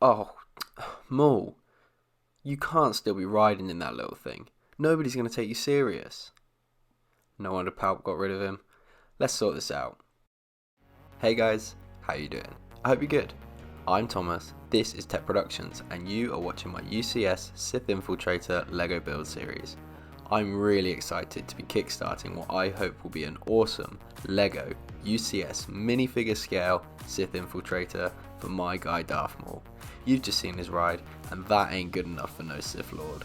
Oh, Maul, you can't still be riding in that little thing. Nobody's going to take you serious. No wonder Palp got rid of him. Let's sort this out. Hey guys, how you doing? I hope you're good. I'm Thomas, this is Tech Productions, and you are watching my UCS Sith Infiltrator LEGO build series. I'm really excited to be kickstarting what I hope will be an awesome LEGO UCS minifigure scale Sith Infiltrator for my guy Darth Maul. You've just seen his ride, and that ain't good enough for no Sith Lord.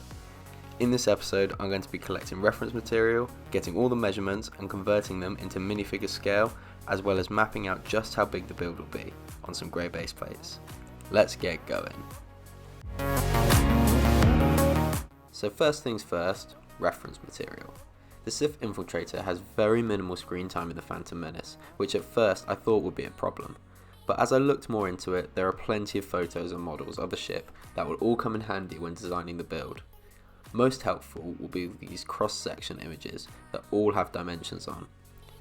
In this episode, I'm going to be collecting reference material, getting all the measurements and converting them into minifigure scale, as well as mapping out just how big the build will be on some grey base plates. Let's get going. So first things first, reference material. The Sith Infiltrator has very minimal screen time in The Phantom Menace, which at first I thought would be a problem. But as I looked more into it, there are plenty of photos and models of the ship that will all come in handy when designing the build. Most helpful will be these cross-section images that all have dimensions on.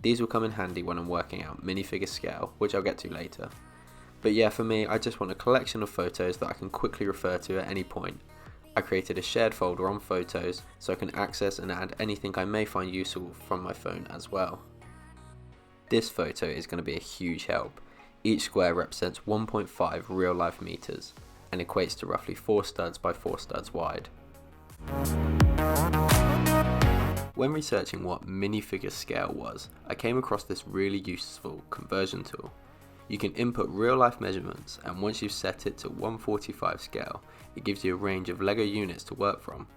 These will come in handy when I'm working out minifigure scale, which I'll get to later. But yeah, for me, I just want a collection of photos that I can quickly refer to at any point. I created a shared folder on photos so I can access and add anything I may find useful from my phone as well. This photo is going to be a huge help. Each square represents 1.5 real life meters and equates to roughly 4 studs by 4 studs wide. When researching what minifigure scale was, I came across this really useful conversion tool. You can input real life measurements, and once you've set it to 1/45 scale, it gives you a range of LEGO units to work from.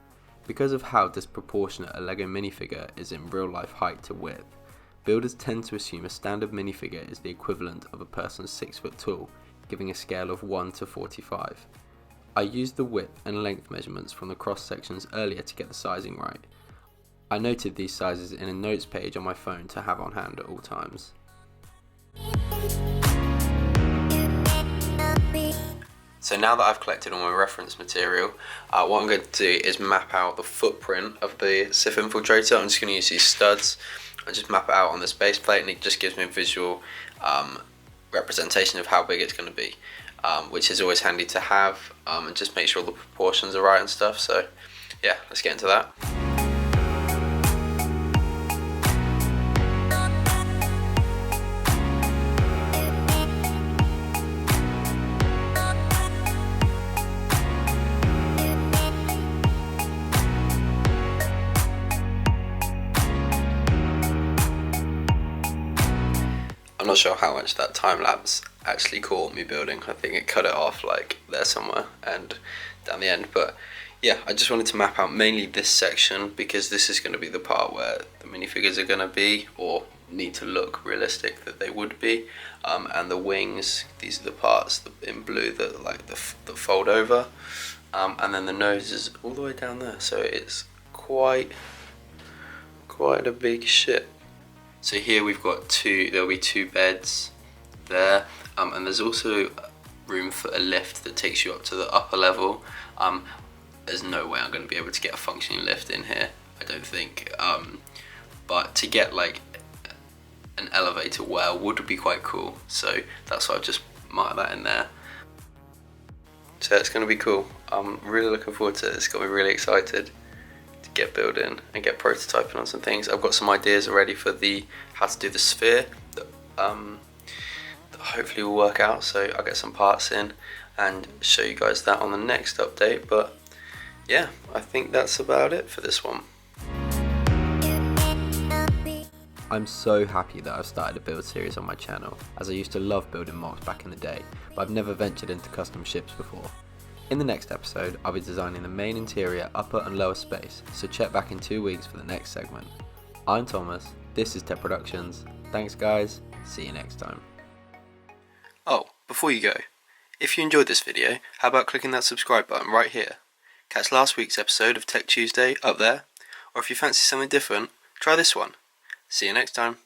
Because of how disproportionate a LEGO minifigure is in real life height to width, builders tend to assume a standard minifigure is the equivalent of a person's 6 foot tall, giving a scale of 1/45. I used the width and length measurements from the cross sections earlier to get the sizing right. I noted these sizes in a notes page on my phone to have on hand at all times. So now that I've collected all my reference material, what I'm going to do is map out the footprint of the Sith Infiltrator. I'm just going to use these studs and just map it out on this base plate, and it just gives me a visual representation of how big it's going to be, which is always handy to have, and just make sure the proportions are right and stuff. So yeah, let's get into that. I'm not sure how much that time lapse actually caught me building. I think it cut it off like there somewhere and down the end, but yeah, I just wanted to map out mainly this section because this is going to be the part where the minifigures are going to be, or need to look realistic that they would be, and the wings, these are the parts in blue that that fold over, and then the nose is all the way down there, so it's quite a big ship. So here we've got there'll be 2 beds there, and there's also room for a lift that takes you up to the upper level. There's no way I'm going to be able to get a functioning lift in here, I don't think, but to get like an elevator well would be quite cool, so that's why I've just marked that in there. So it's going to be cool. I'm really looking forward to it. It's got me really excited to get building and get prototyping on some things. I've got some ideas already for how to do the sphere that hopefully will work out, so I'll get some parts in and show you guys that on the next update. But yeah, I think that's about it for this one. I'm so happy that I've started a build series on my channel, as I used to love building mocks back in the day, but I've never ventured into custom ships before. In the next episode, I'll be designing the main interior upper and lower space, so check back in 2 weeks for the next segment. I'm Thomas, this is Tech Productions. Thanks guys, see you next time. Oh, before you go, if you enjoyed this video, how about clicking that subscribe button right here? Catch last week's episode of Tech Tuesday up there, or if you fancy something different, try this one. See you next time.